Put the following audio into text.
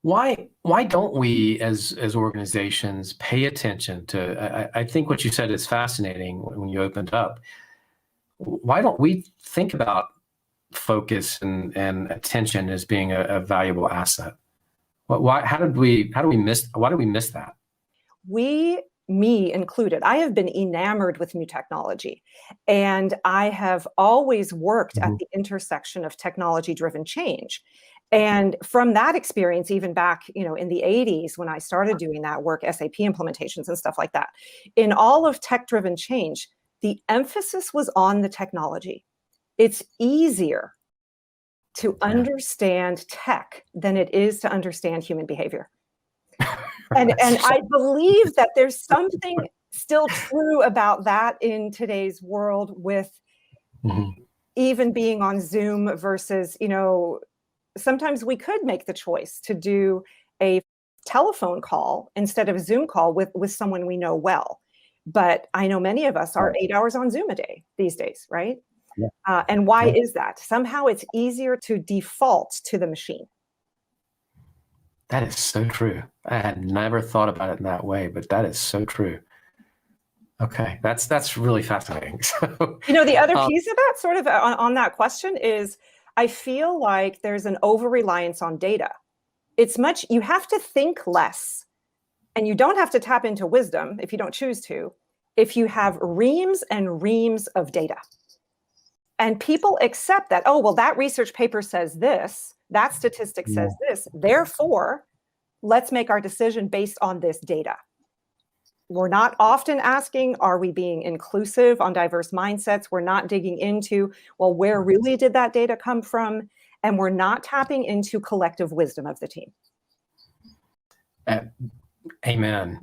Why don't we as organizations pay attention to, I think what you said is fascinating when you opened up. Why don't we think about focus and attention as being a valuable asset? How did we miss, why did we miss that? Me included, I have been enamored with new technology, and I have always worked at the intersection of technology-driven change. And from that experience, even back, in the 80s, when I started doing that work, SAP implementations and stuff like that, in all of tech-driven change, the emphasis was on the technology. It's easier to understand tech than it is to understand human behavior. And I believe that there's something still true about that in today's world, with even being on Zoom versus, sometimes we could make the choice to do a telephone call instead of a Zoom call with someone we know well. But I know many of us are 8 hours on Zoom a day these days, right? Yeah. And why is that? Somehow it's easier to default to the machine. That is so true. I had never thought about it in that way, but that is so true. Okay, that's really fascinating. So, the other piece of that, sort of on that question, is I feel like there's an over-reliance on data. You have to think less, and you don't have to tap into wisdom if you don't choose to, if you have reams and reams of data. And people accept that, oh, well, that research paper says this, that statistic says this, therefore, let's make our decision based on this data. We're not often asking, are we being inclusive on diverse mindsets? We're not digging into, well, where really did that data come from? And we're not tapping into collective wisdom of the team. Amen.